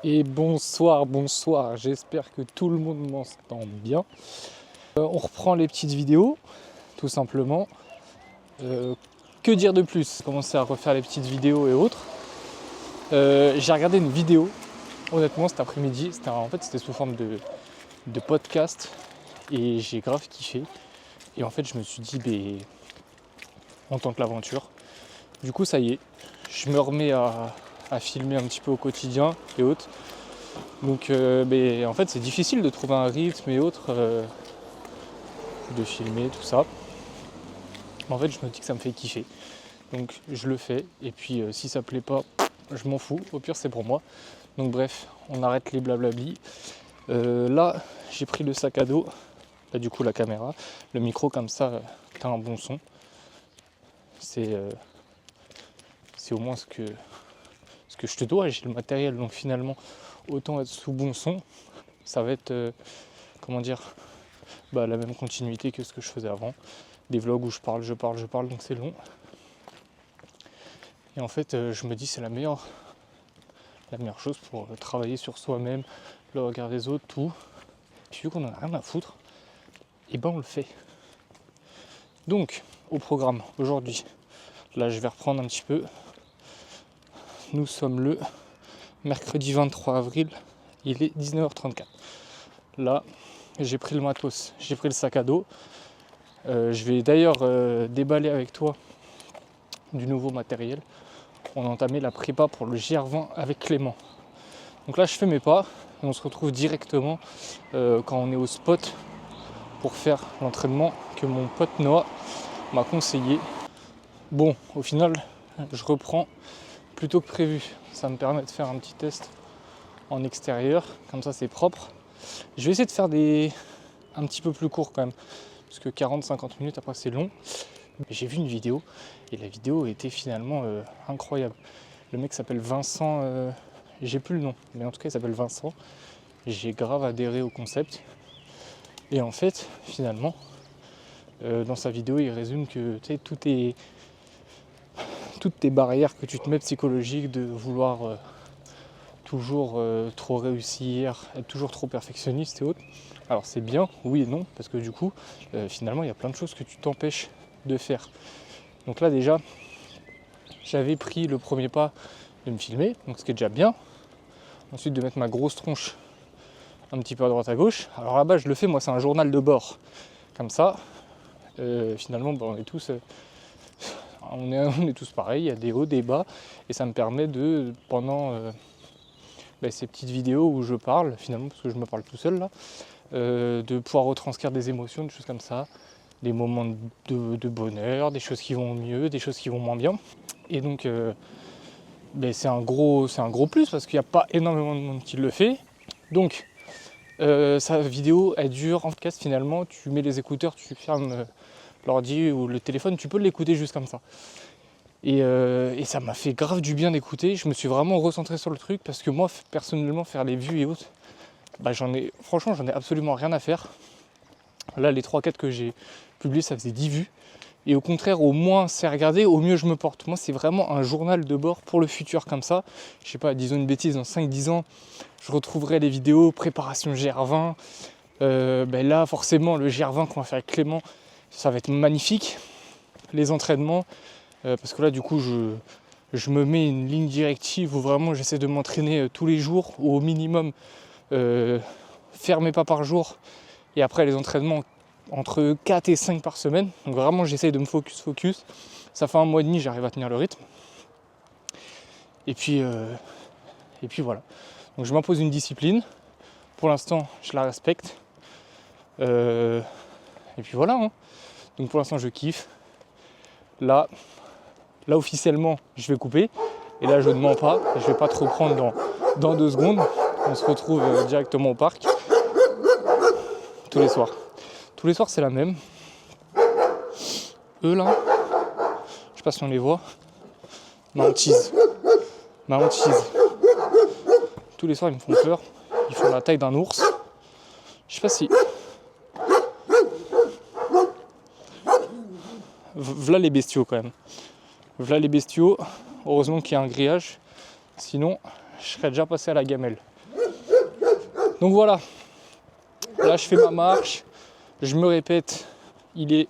Et bonsoir, j'espère que tout le monde m'entend bien. On reprend les petites vidéos, tout simplement. Que dire de plus? Commencer à refaire les petites vidéos et autres. J'ai regardé une vidéo, honnêtement, cet après-midi. C'était sous forme de podcast et j'ai grave kiffé. Et en fait, je me suis dit, on tente l'aventure. Du coup, ça y est, je me remets à filmer un petit peu au quotidien et autres. Donc en fait c'est difficile de trouver un rythme et autres, de filmer tout ça. Mais en fait je me dis que ça me fait kiffer. Donc je le fais et puis si ça plaît pas, je m'en fous, au pire c'est pour moi. Donc bref, on arrête les blablabli. Là j'ai pris le sac à dos, là du coup la caméra, le micro comme ça, t'as un bon son. C'est au moins ce que je te dois, j'ai le matériel donc finalement autant être sous bon son. Ça va être la même continuité que ce que je faisais avant. Des vlogs où je parle, donc c'est long. Et en fait, je me dis c'est la meilleure chose pour travailler sur soi-même, le regard des autres, tout. Puis vu qu'on en a rien à foutre, et on le fait. Donc, au programme, aujourd'hui, là je vais reprendre un petit peu. Nous sommes le mercredi 23 avril, il est 19h34. Là, j'ai pris le matos, j'ai pris le sac à dos. Je vais d'ailleurs déballer avec toi du nouveau matériel. On a entamé la prépa pour le GR20 avec Clément. Donc là je fais mes pas et on se retrouve directement quand on est au spot pour faire l'entraînement que mon pote Noah m'a conseillé. Bon, au final je reprends plutôt que prévu. Ça me permet de faire un petit test en extérieur, comme ça c'est propre. Je vais essayer de faire un petit peu plus court quand même, parce que 40-50 minutes après c'est long. J'ai vu une vidéo et la vidéo était finalement incroyable. Le mec s'appelle Vincent, j'ai plus le nom, mais en tout cas il s'appelle Vincent. J'ai grave adhéré au concept. Et en fait, finalement, dans sa vidéo, il résume que toutes tes barrières que tu te mets psychologiques de vouloir toujours trop réussir, être toujours trop perfectionniste et autres. Alors c'est bien, oui et non, parce que du coup, finalement, il y a plein de choses que tu t'empêches de faire. Donc là déjà, j'avais pris le premier pas de me filmer, donc ce qui est déjà bien. Ensuite de mettre ma grosse tronche un petit peu à droite à gauche. Alors là-bas je le fais, moi c'est un journal de bord. Comme ça, finalement on est tous on est tous pareils, il y a des hauts, des bas, et ça me permet de, pendant ces petites vidéos où je parle, finalement parce que je me parle tout seul là, de pouvoir retranscrire des émotions, des choses comme ça, des moments de bonheur, des choses qui vont mieux, des choses qui vont moins bien. Et donc c'est un gros plus parce qu'il n'y a pas énormément de monde qui le fait. Donc sa vidéo elle dure en podcast, finalement tu mets les écouteurs, tu fermes l'ordi ou le téléphone, tu peux l'écouter juste comme ça. Et ça m'a fait grave du bien d'écouter. Je me suis vraiment recentré sur le truc parce que moi personnellement faire les vues et autres, j'en ai absolument rien à faire. Là les 3-4 que j'ai publiés ça faisait 10 vues. Et au contraire, au moins c'est regardé, au mieux je me porte. Moi c'est vraiment un journal de bord pour le futur comme ça. Je sais pas, disons une bêtise, dans 5-10 ans, je retrouverai les vidéos préparation GR20. Là forcément le GR20 qu'on va faire avec Clément, ça va être magnifique. Les entraînements, parce que là du coup je me mets une ligne directive où vraiment j'essaie de m'entraîner tous les jours, ou au minimum faire mes pas par jour. Et après les entraînements entre 4 et 5 par semaine. Donc vraiment j'essaye de me focus. Ça fait 1 mois et demi, j'arrive à tenir le rythme. Et puis voilà. Donc je m'impose une discipline. Pour l'instant, je la respecte. Et puis voilà. Hein. Donc pour l'instant, je kiffe. Là officiellement, je vais couper. Et là, je ne mens pas. Je vais pas te reprendre dans 2 secondes. On se retrouve directement au parc. Tous les soirs. Tous les soirs, c'est la même. Eux là, je sais pas si on les voit. Ma hantise. Tous les soirs, ils me font peur. Ils font la taille d'un ours. Je sais pas si. V'là les bestiaux quand même. V'là les bestiaux. Heureusement qu'il y a un grillage. Sinon, je serais déjà passé à la gamelle. Donc voilà, là je fais ma marche, je me répète, il est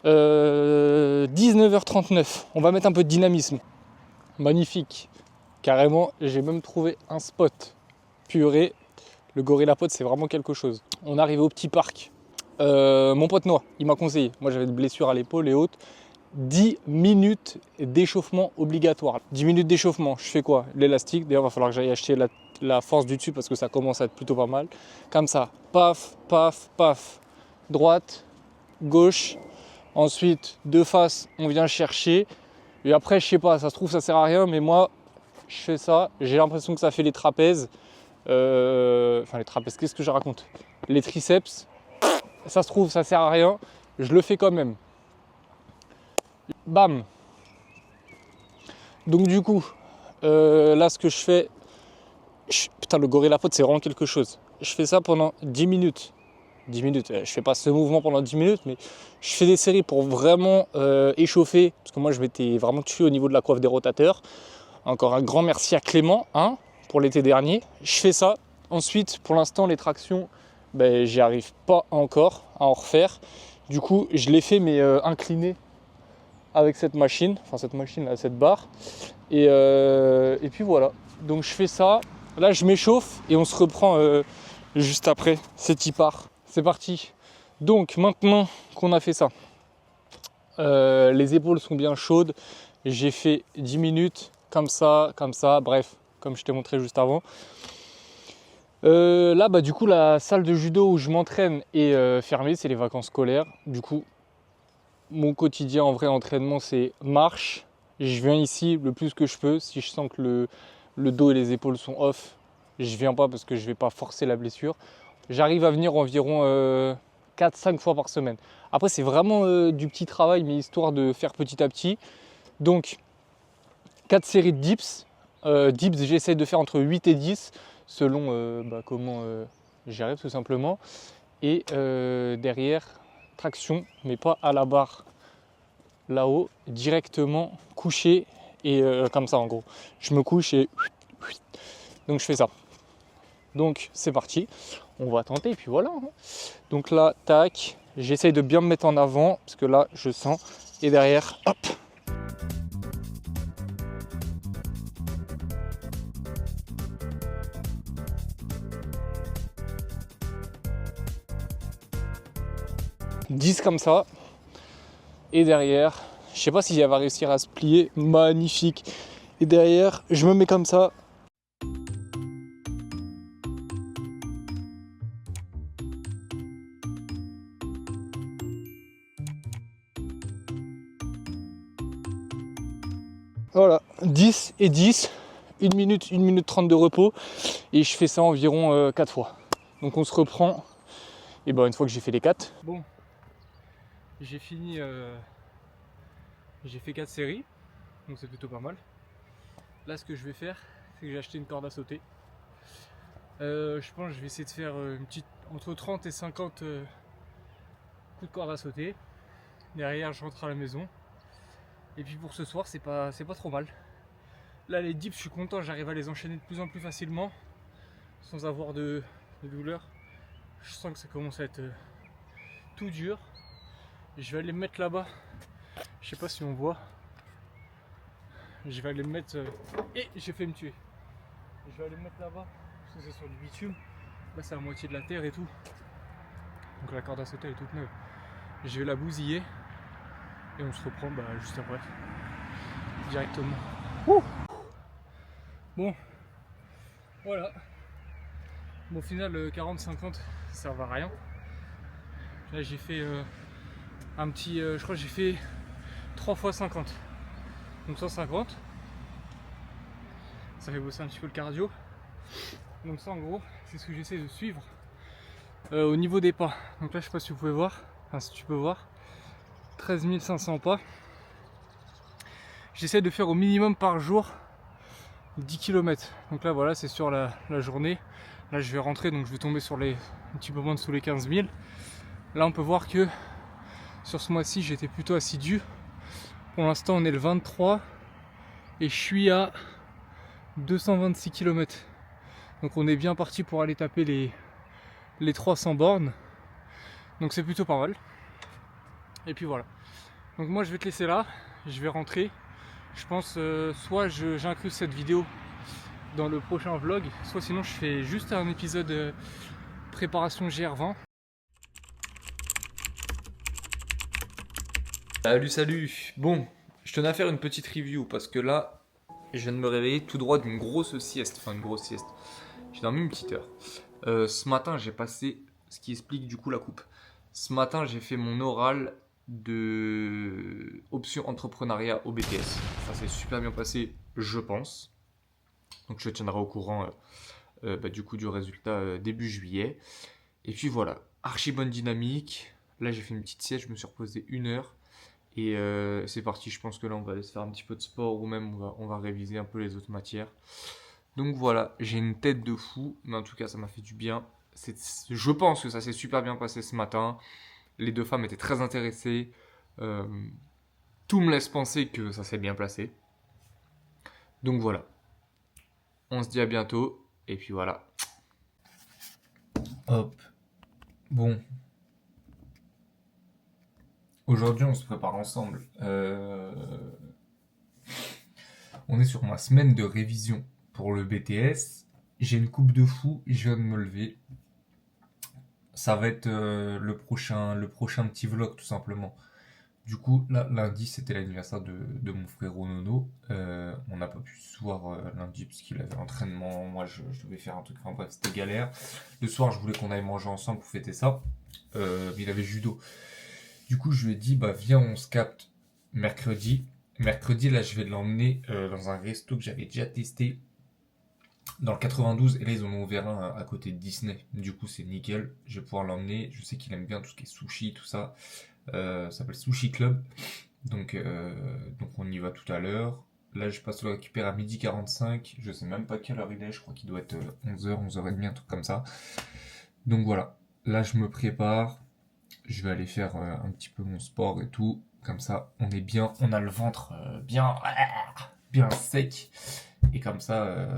19h39, on va mettre un peu de dynamisme. Magnifique, carrément, j'ai même trouvé un spot. Purée, le Gorilla Pod c'est vraiment quelque chose. On arrive au petit parc. Mon pote Noah, il m'a conseillé, moi j'avais des blessures à l'épaule et autres, 10 minutes d'échauffement obligatoire. 10 minutes d'échauffement, je fais quoi? L'élastique, d'ailleurs il va falloir que j'aille acheter la force du dessus parce que ça commence à être plutôt pas mal. Comme ça, paf, paf, paf, droite, gauche, ensuite de face on vient chercher, et après je sais pas, ça se trouve ça sert à rien, mais moi je fais ça, j'ai l'impression que ça fait les trapèzes, enfin les trapèzes, qu'est-ce que je raconte? Les triceps, ça se trouve ça sert à rien, je le fais quand même. Bam. Donc du coup, là ce que je fais, putain le Gorilla Pod c'est vraiment quelque chose. Je fais ça pendant 10 minutes. 10 minutes, je fais pas ce mouvement pendant 10 minutes, mais je fais des séries pour vraiment échauffer, parce que moi je m'étais vraiment tué au niveau de la coiffe des rotateurs. Encore un grand merci à Clément hein, pour l'été dernier. Je fais ça. Ensuite, pour l'instant, les tractions, j'y arrive pas encore à en refaire. Du coup, je les fais mais incliné avec cette machine, enfin cette machine là, cette barre. Et puis voilà. Donc je fais ça. Là, je m'échauffe et on se reprend juste après. C'est y part. C'est parti. Donc maintenant qu'on a fait ça, les épaules sont bien chaudes. J'ai fait 10 minutes. Comme ça, bref, comme je t'ai montré juste avant. Là, du coup, la salle de judo où je m'entraîne est fermée, c'est les vacances scolaires. Du coup, mon quotidien en vrai entraînement, c'est marche. Je viens ici le plus que je peux. Si je sens que le dos et les épaules sont off, je viens pas parce que je vais pas forcer la blessure. J'arrive à venir environ 4-5 fois par semaine. Après, c'est vraiment du petit travail, mais histoire de faire petit à petit. Donc, 4 séries de dips. Dips, j'essaie de faire entre 8 et 10 selon comment j'y arrive tout simplement. Et derrière, traction, mais pas à la barre là-haut, directement couché et comme ça en gros. Je me couche et donc je fais ça. Donc c'est parti, on va tenter et puis voilà. Donc là, tac, j'essaye de bien me mettre en avant parce que là je sens et derrière, hop. « 10 comme ça, et derrière, je sais pas si elle va réussir à se plier, magnifique. Et derrière, je me mets comme ça. Voilà, 10 et 10, 1 minute 30 de repos, et je fais ça environ 4 fois. Donc on se reprend, et une fois que j'ai fait les 4. Bon, j'ai fini, j'ai fait 4 séries, donc c'est plutôt pas mal. Là, ce que je vais faire, c'est que j'ai acheté une corde à sauter. Je pense que je vais essayer de faire une petite, entre 30 et 50 coups de corde à sauter. Derrière, je rentre à la maison. Et puis pour ce soir, c'est pas trop mal. Là, les dips, je suis content, j'arrive à les enchaîner de plus en plus facilement, sans avoir de douleur. Je sens que ça commence à être tout dur. Je vais aller me mettre là-bas. Je sais pas si on voit. Je vais aller me mettre et j'ai fait me tuer. Je vais aller me mettre là-bas parce que c'est sur du bitume. Là c'est à moitié de la terre et tout. Donc la corde à sauter est toute neuve. Je vais la bousiller et on se reprend juste après. Directement. Ouh. Bon. Voilà. Bon, au final 40-50 ça sert à rien. Là j'ai fait un petit. Je crois que j'ai fait 3 fois 50. Donc 150, ça fait bosser un petit peu le cardio. Donc ça en gros c'est ce que j'essaie de suivre au niveau des pas. Donc là je sais pas si vous pouvez voir, enfin si tu peux voir, 13 500 pas. J'essaie de faire au minimum par jour 10 km. Donc là voilà, c'est sur la journée. Là je vais rentrer, donc je vais tomber sur un petit peu moins dessous les 15 000. Là on peut voir que sur ce mois-ci j'étais plutôt assidu. Pour l'instant on est le 23 et je suis à 226 km. Donc on est bien parti pour aller taper les 300 bornes. Donc c'est plutôt pas mal. Et puis voilà. Donc moi je vais te laisser là, je vais rentrer. Je pense soit j'inclus cette vidéo dans le prochain vlog, soit sinon je fais juste un épisode préparation GR20. Salut. Bon, je tenais à faire une petite review parce que là, je viens de me réveiller tout droit d'une grosse sieste. Enfin, une grosse sieste. J'ai dormi une petite heure. Ce matin, j'ai passé, ce qui explique du coup la coupe. Ce matin, j'ai fait mon oral de option entrepreneuriat au BTS. Ça s'est super bien passé, je pense. Donc, je tiendrai au courant du coup du résultat début juillet. Et puis voilà, archi bonne dynamique. Là, j'ai fait une petite sieste, je me suis reposé 1 heure. Et c'est parti, je pense que là on va aller se faire un petit peu de sport ou même on va réviser un peu les autres matières. Donc voilà, j'ai une tête de fou, mais en tout cas ça m'a fait du bien. Je pense que ça s'est super bien passé ce matin. Les deux femmes étaient très intéressées. Tout me laisse penser que ça s'est bien placé. Donc voilà, on se dit à bientôt. Et puis voilà. Hop. Bon. Aujourd'hui, on se prépare ensemble. On est sur ma semaine de révision pour le BTS. J'ai une coupe de fou, je viens de me lever. Ça va être le prochain petit vlog, tout simplement. Du coup, là, lundi, c'était l'anniversaire de mon frérot Nono. On n'a pas pu se voir lundi parce qu'il avait entraînement. Moi, je devais faire un truc. Enfin bref, c'était galère. Le soir, je voulais qu'on aille manger ensemble pour fêter ça. Mais il avait judo. Du coup, je lui ai dit, bah viens, on se capte mercredi. Mercredi, là, je vais l'emmener dans un resto que j'avais déjà testé dans le 92. Et là, ils en ont ouvert un à côté de Disney. Du coup, c'est nickel. Je vais pouvoir l'emmener. Je sais qu'il aime bien tout ce qui est sushi, tout ça. Ça s'appelle Sushi Club. Donc on y va tout à l'heure. Là, je passe le récupérer à 12h45. Je sais même pas quelle heure il est. Je crois qu'il doit être 11h, 11h30, un truc comme ça. Donc voilà. Là, je me prépare. Je vais aller faire un petit peu mon sport et tout. Comme ça, on est bien. On a le ventre bien sec. Et comme ça,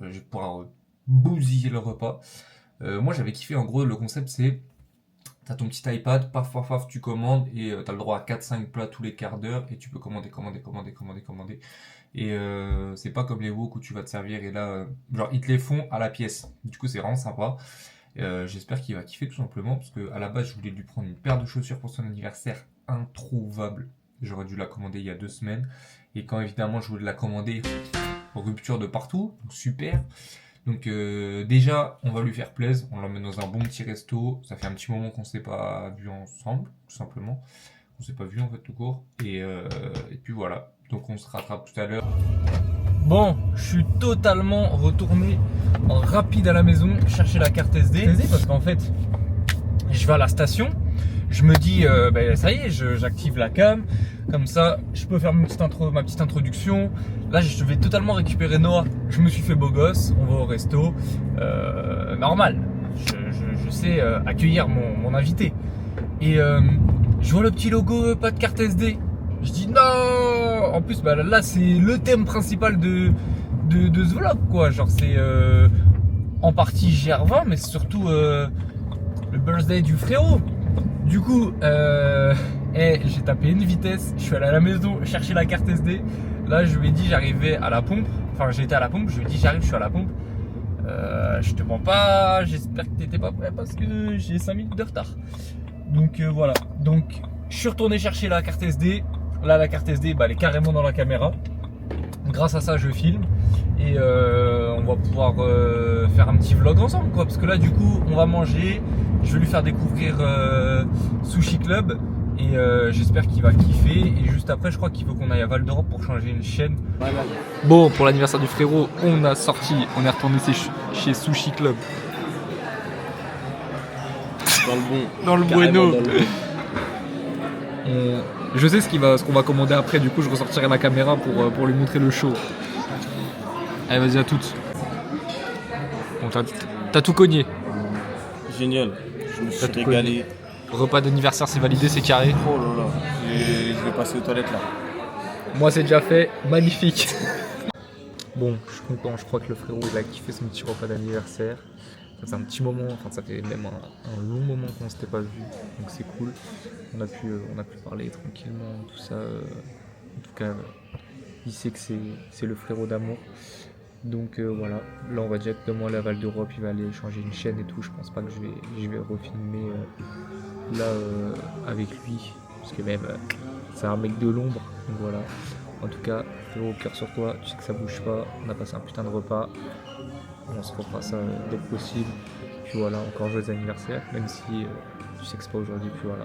je vais pouvoir bousiller le repas. Moi, j'avais kiffé. En gros, le concept, c'est... T'as ton petit iPad, paf, tu commandes. Et t'as le droit à 4-5 plats tous les quarts d'heure. Et tu peux commander. Et c'est pas comme les wok où tu vas te servir. Et là, genre, ils te les font à la pièce. Du coup, c'est vraiment sympa. J'espère qu'il va kiffer tout simplement parce que à la base je voulais lui prendre une paire de chaussures pour son anniversaire introuvable. J'aurais dû la commander il y a 2 semaines et quand évidemment je voulais la commander, rupture de partout, donc super. Donc déjà on va lui faire plaisir, on l'emmène dans un bon petit resto. Ça fait un petit moment qu'on s'est pas vu ensemble, tout simplement. On s'est pas vu en fait tout court et puis voilà. Donc on se rattrape tout à l'heure. Bon, je suis totalement retourné en rapide à la maison chercher la carte SD parce qu'en fait, je vais à la station, je me dis, ça y est, j'active la cam, comme ça, je peux faire ma petite introduction. Là, je vais totalement récupérer Noah. Je me suis fait beau gosse, on va au resto, normal. Je sais accueillir mon invité. Et je vois le petit logo, pas de carte SD. Je dis non. En plus là c'est le thème principal de ce vlog quoi. Genre c'est en partie GR20 mais c'est surtout le birthday du frérot. Du coup j'ai tapé une vitesse. Je suis allé à la maison chercher la carte SD. Là je lui ai dit j'arrivais à la pompe. Enfin j'étais à la pompe. Je lui ai dit j'arrive, je suis à la pompe. Je te mens pas. J'espère que t'étais pas prêt parce que j'ai 5 minutes de retard. Donc voilà. Donc je suis retourné chercher la carte SD. Là la carte SD elle est carrément dans la caméra. Grâce à ça je filme et on va pouvoir faire un petit vlog ensemble quoi. Parce que là du coup on va manger. Je vais lui faire découvrir Sushi Club et j'espère qu'il va kiffer. Et juste après je crois qu'il faut qu'on aille à Val d'Europe pour changer une chaîne. Bon, pour l'anniversaire du frérot on est retourné chez Sushi Club. Dans le bon. Dans le bueno. Je sais ce qu'on va commander après, du coup je ressortirai la caméra pour lui montrer le show. Allez vas-y à toutes. Bon, t'as tout cogné. Génial, je me suis régalé. Repas d'anniversaire c'est validé, c'est carré. Oh là là, je vais passer aux toilettes là. Moi c'est déjà fait, magnifique. Bon, je suis content, je crois que le frérot il a kiffé son petit repas d'anniversaire. Ça fait un petit moment, enfin ça fait même un long moment qu'on s'était pas vu, donc c'est cool. On a pu parler tranquillement, tout ça. En tout cas, il sait que c'est le frérot d'amour. Donc voilà, là on va directement aller à Val d'Europe, il va aller changer une chaîne et tout. Je pense pas que je vais refilmer avec lui, parce que même c'est un mec de l'ombre, donc voilà. En tout cas, frérot, cœur sur toi, tu sais que ça bouge pas, on a passé un putain de repas, on se refera ça dès que possible. Puis voilà, encore joyeux anniversaire, même si tu sais que c'est pas aujourd'hui, puis voilà.